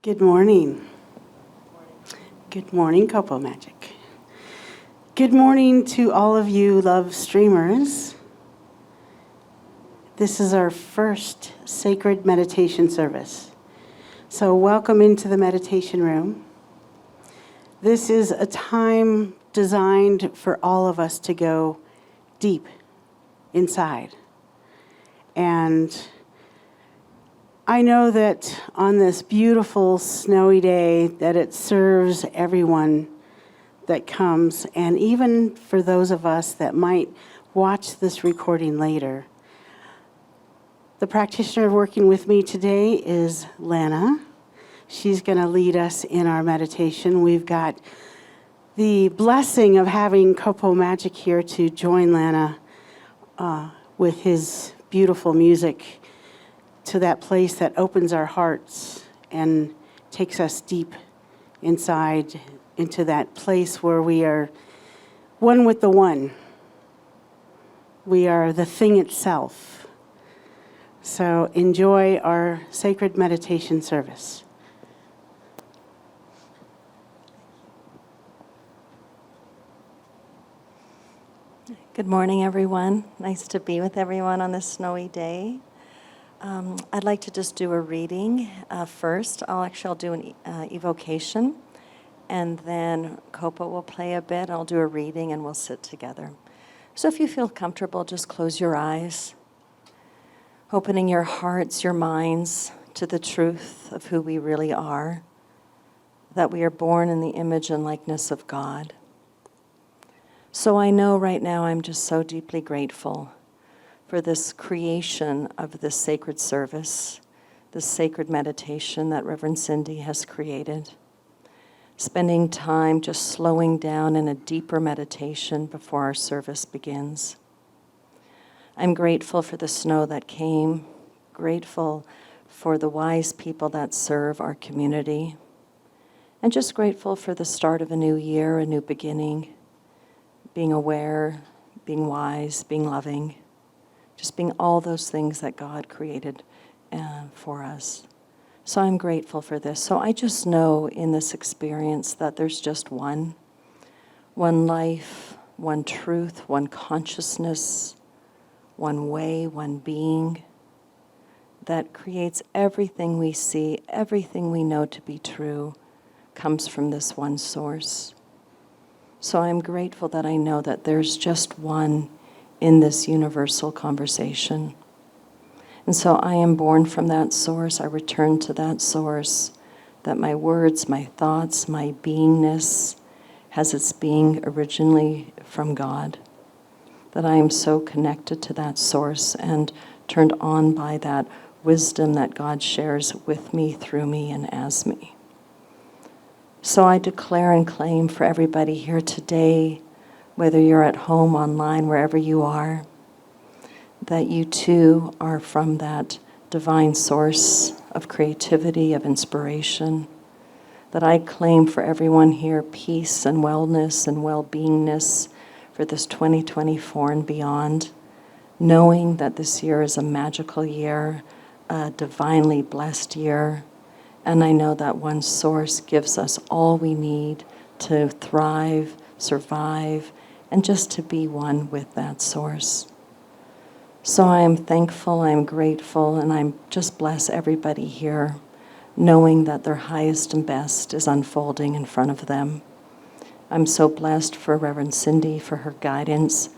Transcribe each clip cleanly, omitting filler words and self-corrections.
Good morning. Good morning, Copo Magic. Good morning to all of you love streamers. This is our first sacred meditation service. So welcome into the meditation room. This is a time designed for all of us to go deep inside. And I know that on this beautiful snowy day that it serves everyone that comes, and even for those of us that might watch this recording later. The practitioner working with me today is Lana. She's going to lead us in our meditation. We've got the blessing of having Copo Magic here to join Lana with his beautiful music to that place that opens our hearts and takes us deep inside into that place where we are one with the one. We are the thing itself. So enjoy our sacred meditation service. Good morning, everyone. Nice to be with everyone on this snowy day. I'd like to just do a reading first. I'll do an evocation, and then Copo will play a bit. I'll do a reading, and we'll sit together. So if you feel comfortable, just close your eyes, opening your hearts, your minds to the truth of who we really are, that we are born in the image and likeness of God. So I know right now I'm just so deeply grateful for this creation of this sacred service, this sacred meditation that Reverend Cindy has created. Spending time just slowing down in a deeper meditation before our service begins. I'm grateful for the snow that came, grateful for the wise people that serve our community, and just grateful for the start of a new year, a new beginning, being aware, being wise, being loving, just being all those things that God created for us. So I'm grateful for this. So I just know in this experience that there's just one life, one truth, one consciousness, one way, one being that creates everything we see, everything we know to be true comes from this one source. So I'm grateful that I know that there's just one in this universal conversation. And so I am born from that source. I return to that source, that my words, my thoughts, my beingness has its being originally from God, that I am so connected to that source and turned on by that wisdom that God shares with me, through me, and as me. So I declare and claim for everybody here today, whether you're at home, online, wherever you are, that you too are from that divine source of creativity, of inspiration, that I claim for everyone here peace and wellness and well-beingness for this 2024 and beyond, knowing that this year is a magical year, a divinely blessed year, and I know that one source gives us all we need to thrive, survive, and just to be one with that source. So I am thankful, I am grateful, and I just bless everybody here, knowing that their highest and best is unfolding in front of them. I'm so blessed for Reverend Cindy, for her guidance,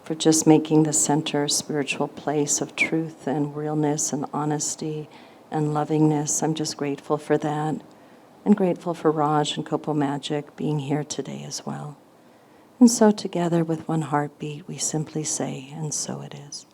for just making the center a spiritual place of truth and realness and honesty and lovingness. I'm just grateful for that, and grateful for Raj and Copo Magic being here today as well. And so together with one heartbeat, we simply say, and so it is.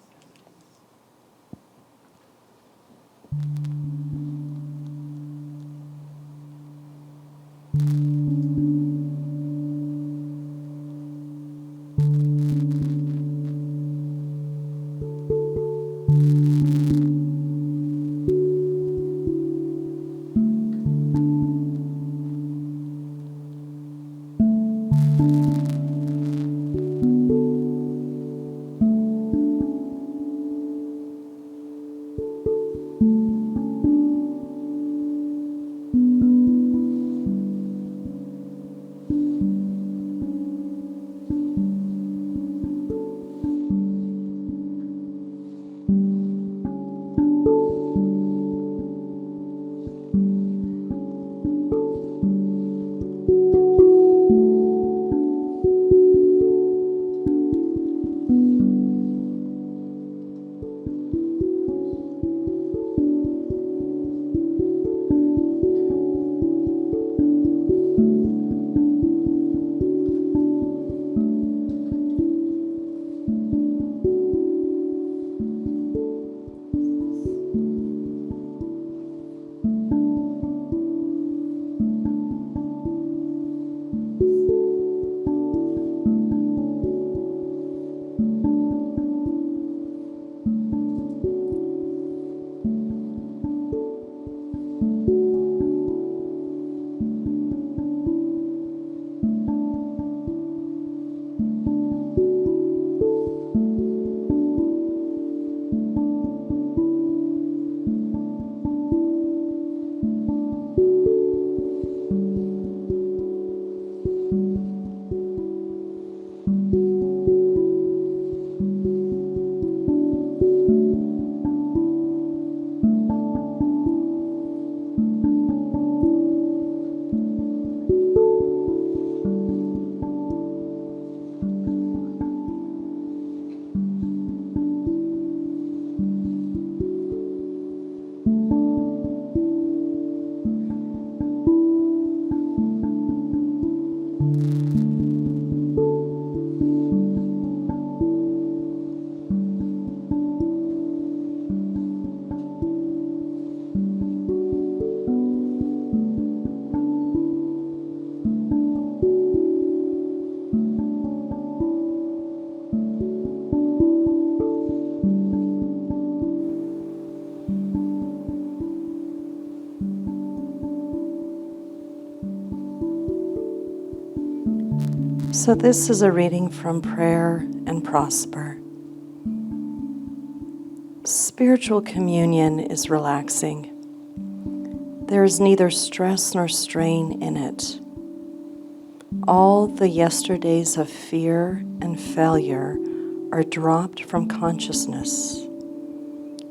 So this is a reading from Prayer and Prosper. Spiritual communion is relaxing. There is neither stress nor strain in it. All the yesterdays of fear and failure are dropped from consciousness.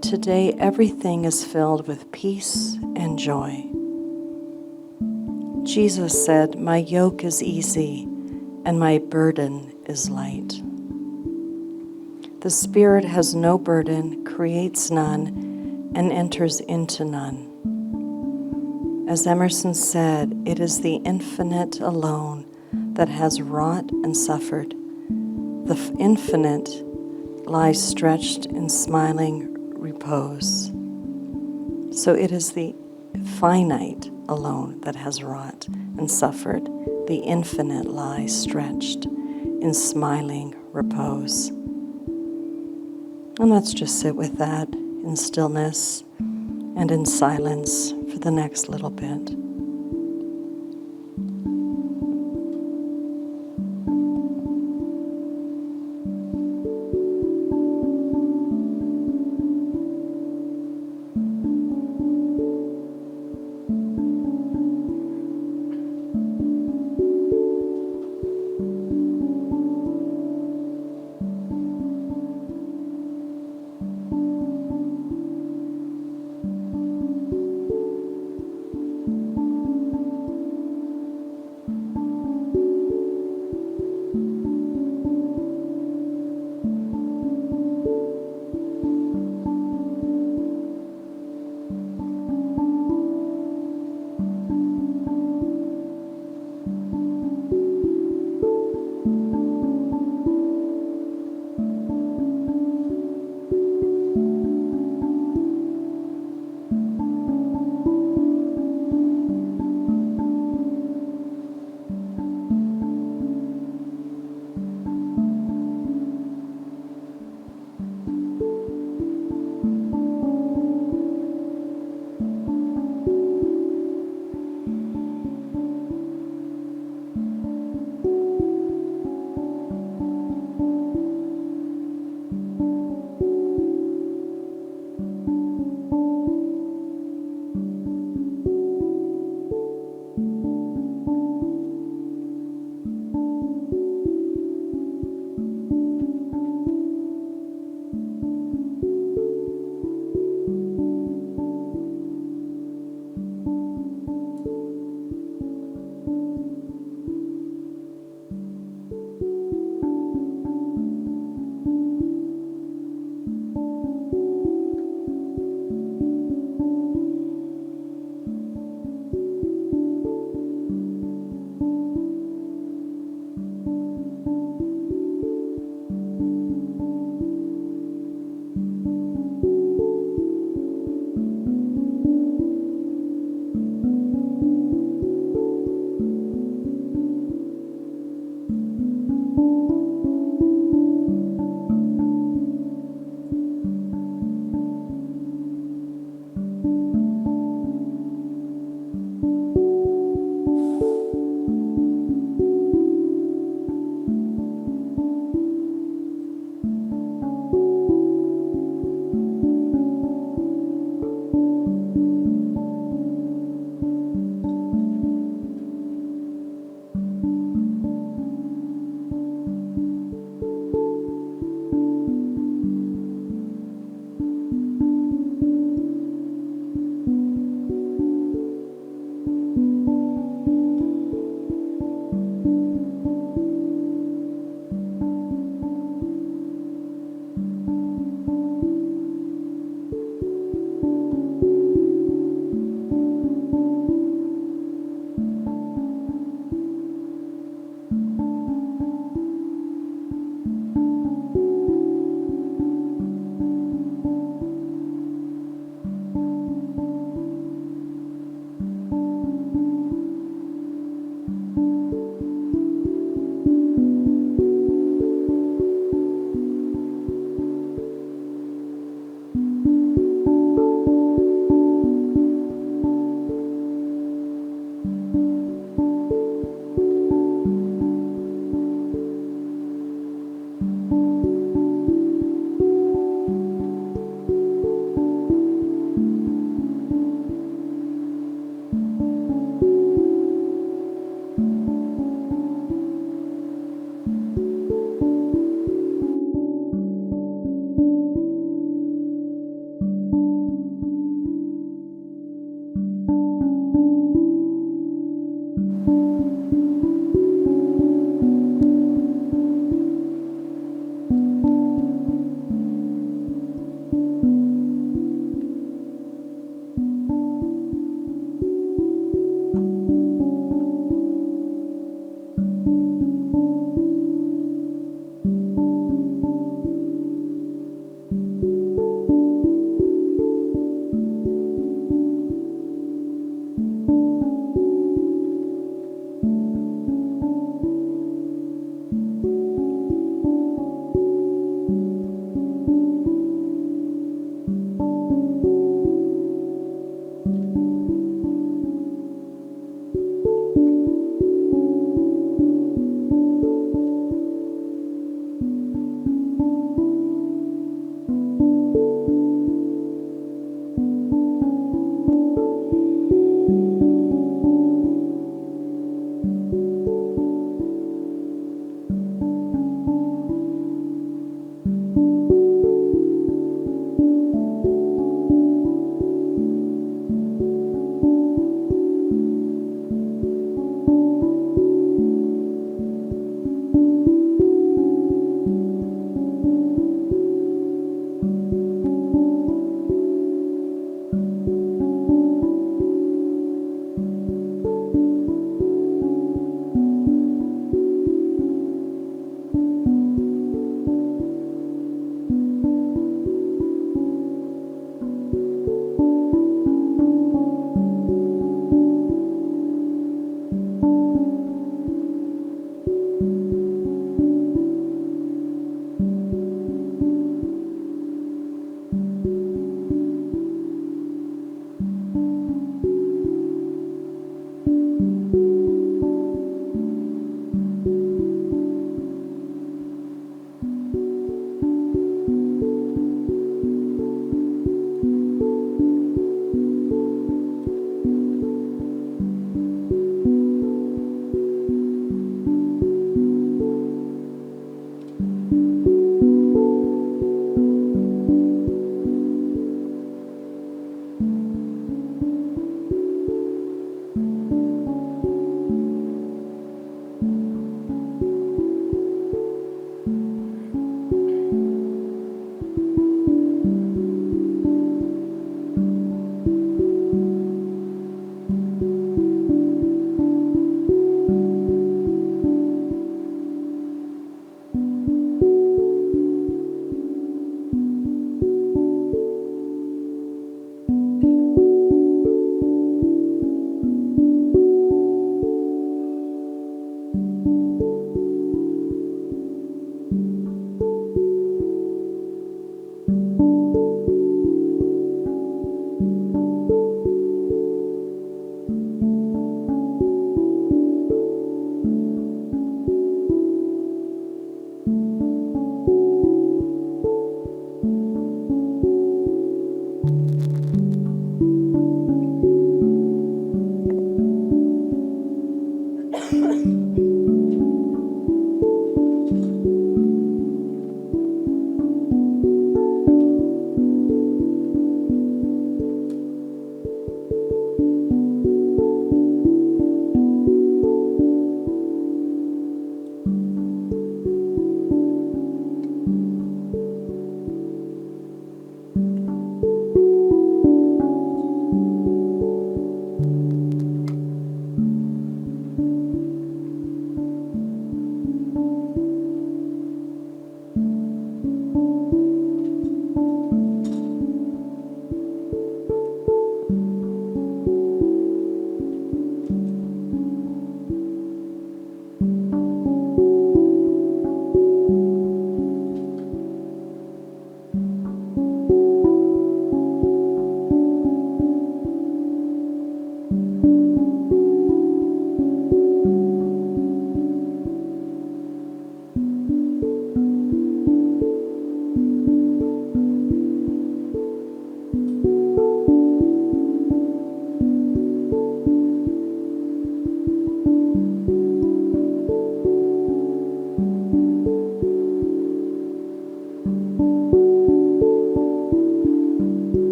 Today, everything is filled with peace and joy. Jesus said, "My yoke is easy and my burden is light." The Spirit has no burden, creates none, and enters into none. As Emerson said, it is the infinite alone that has wrought and suffered. The infinite lies stretched in smiling repose. So it is the finite alone that has wrought and suffered. The infinite lies stretched in smiling repose. And let's just sit with that in stillness and in silence for the next little bit.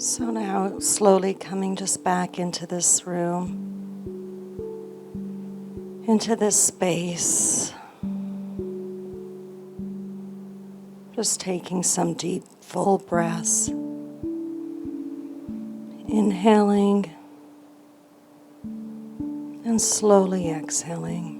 So now slowly coming just back into this room, into this space. Just taking some deep, full breaths. Inhaling and slowly exhaling.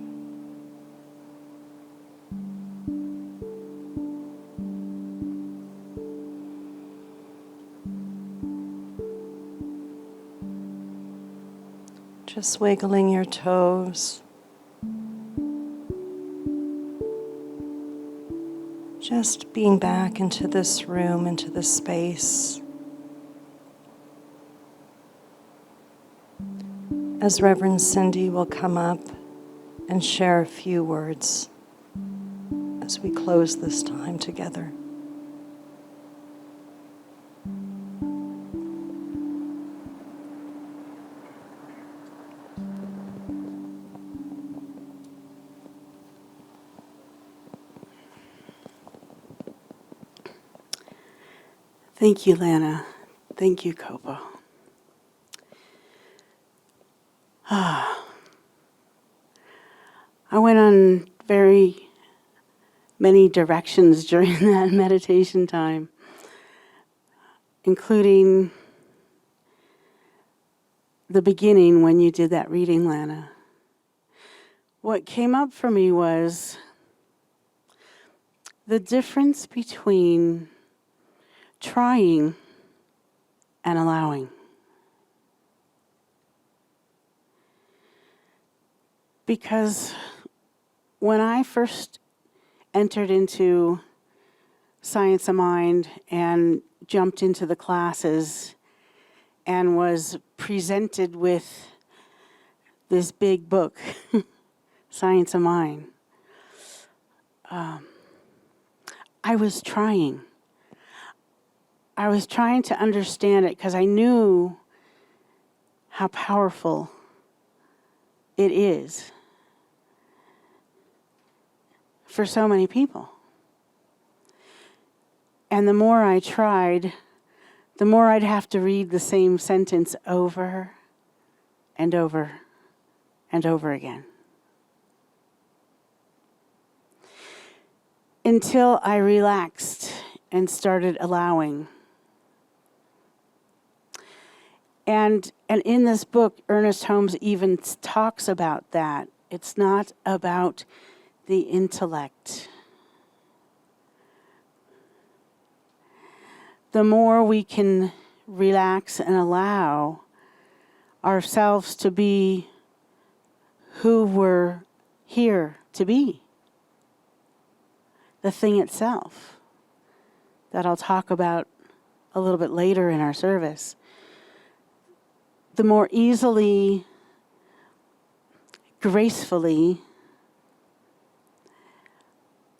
Just wiggling your toes. Just being back into this room, into this space. As Reverend Cindy will come up and share a few words as we close this time together. Thank you, Lana. Thank you, Kopo. I went on very many directions during that meditation time, including the beginning when you did that reading, Lana. What came up for me was the difference between trying and allowing. Because when I first entered into Science of Mind and jumped into the classes and was presented with this big book, Science of Mind, I was trying. I was trying to understand it because I knew how powerful it is for so many people. And the more I tried, the more I'd have to read the same sentence over and over and over again. Until I relaxed and started allowing. And in this book, Ernest Holmes even talks about that. It's not about the intellect. The more we can relax and allow ourselves to be who we're here to be, the thing itself, that I'll talk about a little bit later in our service, the more easily, gracefully,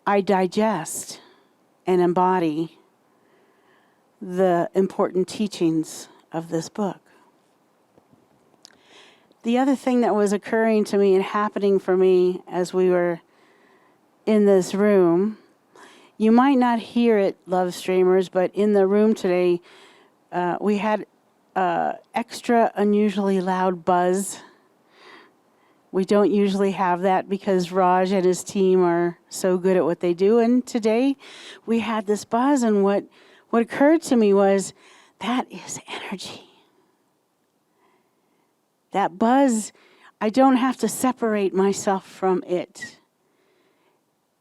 I digest and embody the important teachings of this book. The other thing that was occurring to me and happening for me as we were in this room, you might not hear it, love streamers, but in the room today, we had extra unusually loud buzz. We don't usually have that because Raj and his team are so good at what they do. And today we had this buzz, and what occurred to me was that is energy. That buzz, I don't have to separate myself from it.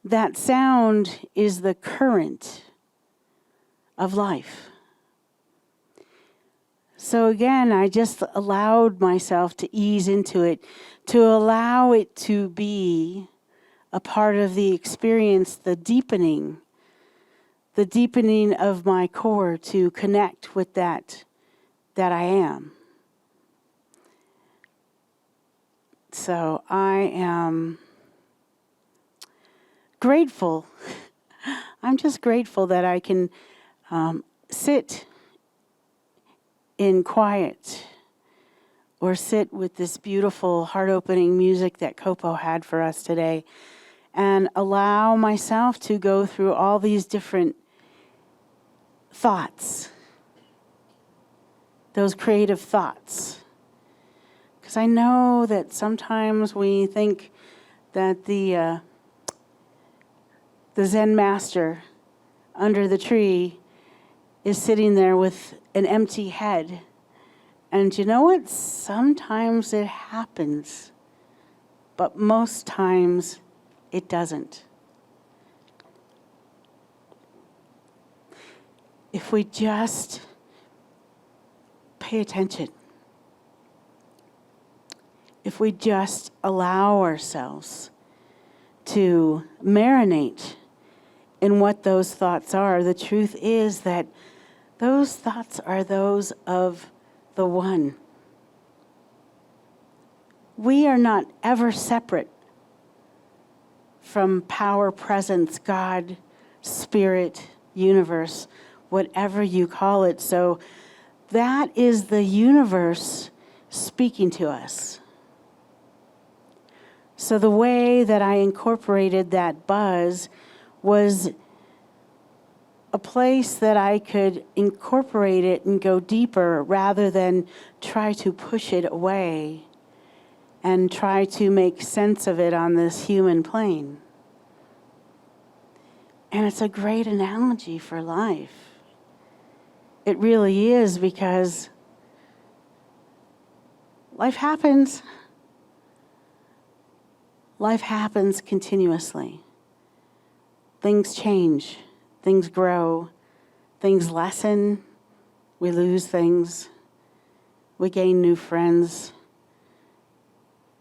That sound is the current of life. So again, I just allowed myself to ease into it, to allow it to be a part of the experience, the deepening of my core to connect with that I am. So I am grateful. I'm just grateful that I can sit in quiet or sit with this beautiful heart-opening music that Kopo had for us today and allow myself to go through all these different thoughts those creative thoughts. Because I know that sometimes we think that the Zen master under the tree is sitting there with an empty head. And you know what? Sometimes it happens, but most times it doesn't. If we just pay attention, if we just allow ourselves to marinate in what those thoughts are, the truth is that those thoughts are those of the One. We are not ever separate from power, presence, God, spirit, universe, whatever you call it. So that is the universe speaking to us. So the way that I incorporated that buzz was a place that I could incorporate it and go deeper rather than try to push it away and try to make sense of it on this human plane. And it's a great analogy for life. It really is, because life happens. Life happens continuously. Things change. Things grow, things lessen, we lose things, we gain new friends,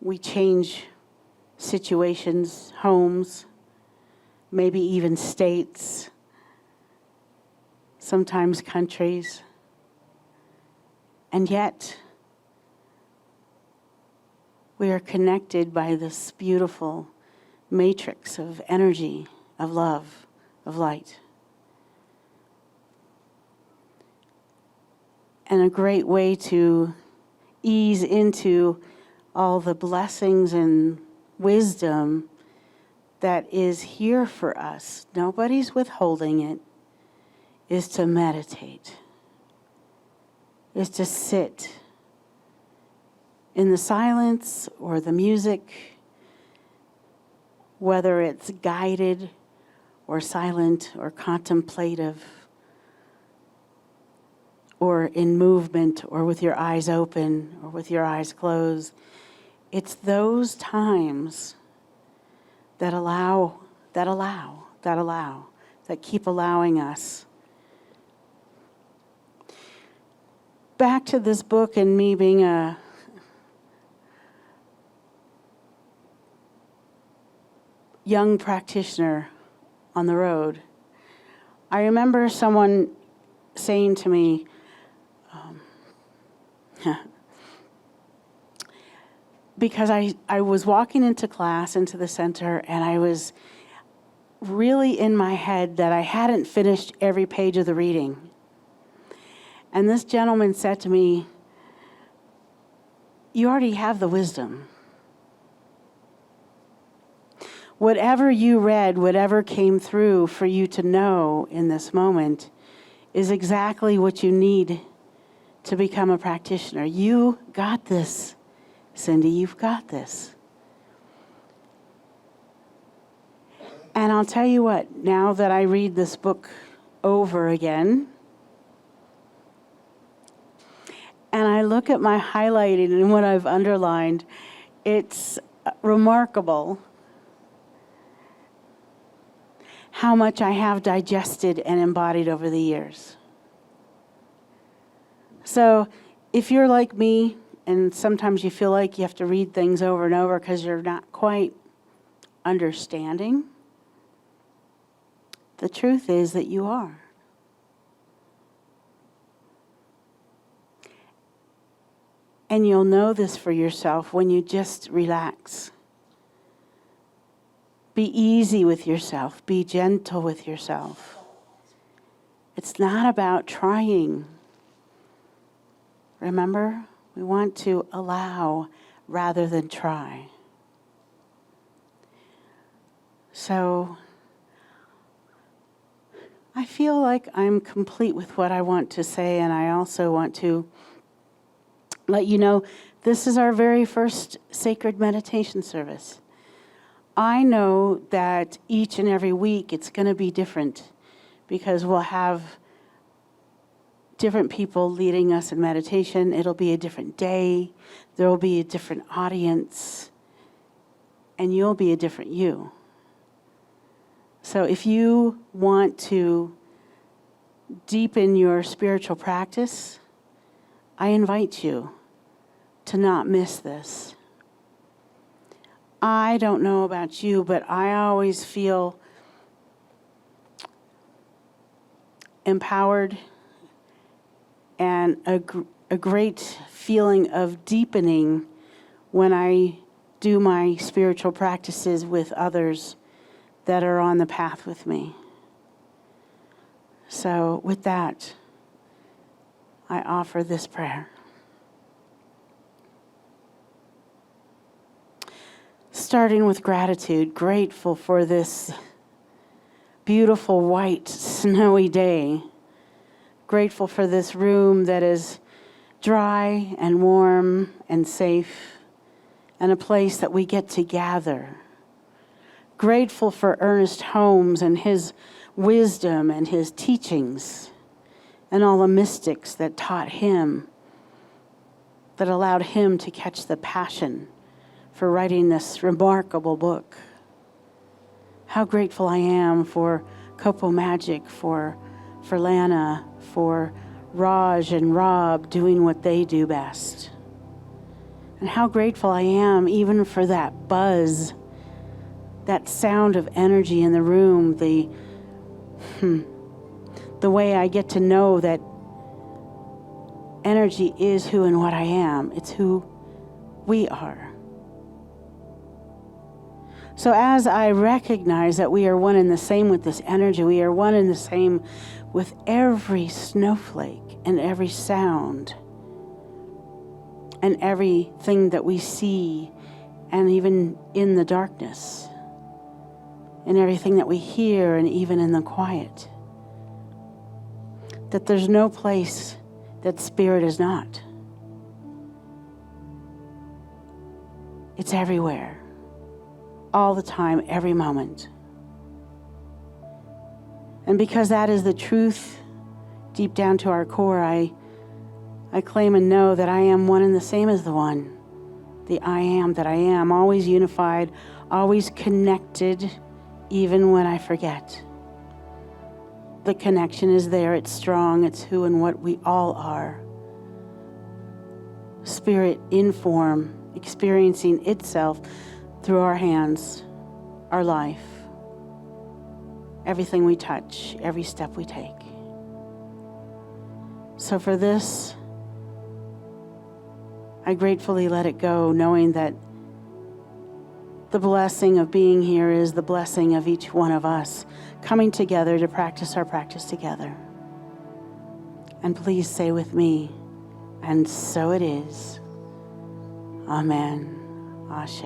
we change situations, homes, maybe even states, sometimes countries. And yet, we are connected by this beautiful matrix of energy, of love, of light. And a great way to ease into all the blessings and wisdom that is here for us, nobody's withholding it, is to meditate, is to sit in the silence or the music, whether it's guided or silent or contemplative, or in movement, or with your eyes open, or with your eyes closed. It's those times that keep allowing us. Back to this book and me being a young practitioner on the road. I remember someone saying to me, because I was walking into class, into the center, and I was really in my head that I hadn't finished every page of the reading. And this gentleman said to me, "You already have the wisdom. Whatever you read, whatever came through for you to know in this moment is exactly what you need to become a practitioner. You got this, Cindy, you've got this." And I'll tell you what, now that I read this book over again, and I look at my highlighting and what I've underlined, it's remarkable how much I have digested and embodied over the years. So if you're like me, and sometimes you feel like you have to read things over and over because you're not quite understanding, the truth is that you are. And you'll know this for yourself when you just relax. Be easy with yourself. Be gentle with yourself. It's not about trying. Remember, we want to allow rather than try. So I feel like I'm complete with what I want to say, and I also want to let you know this is our very first sacred meditation service. I know that each and every week it's going to be different because we'll have different people leading us in meditation. It'll be a different day. There will be a different audience. And you'll be a different you. So if you want to deepen your spiritual practice, I invite you to not miss this. I don't know about you, but I always feel empowered and a great feeling of deepening when I do my spiritual practices with others that are on the path with me. So with that, I offer this prayer. Starting with gratitude, grateful for this beautiful white snowy day. Grateful for this room that is dry and warm and safe and a place that we get to gather. Grateful for Ernest Holmes and his wisdom and his teachings and all the mystics that taught him, that allowed him to catch the passion for writing this remarkable book. How grateful I am for Copo Magic, for Lana, for Raj and Rob doing what they do best. And how grateful I am even for that buzz, that sound of energy in the room, the way I get to know that energy is who and what I am. It's who we are. So as I recognize that we are one and the same with this energy, we are one and the same with every snowflake and every sound and everything that we see, and even in the darkness, and everything that we hear, and even in the quiet. That there's no place that spirit is not. It's everywhere, all the time, every moment. And because that is the truth deep down to our core, I claim and know that I am one and the same as the one, the I am that I am, always unified, always connected, even when I forget. The connection is there, it's strong, it's who and what we all are. Spirit in form, experiencing itself through our hands, our life, everything we touch, every step we take. So for this, I gratefully let it go, knowing that the blessing of being here is the blessing of each one of us coming together to practice our practice together. And please say with me, and so it is. Amen. Ashe.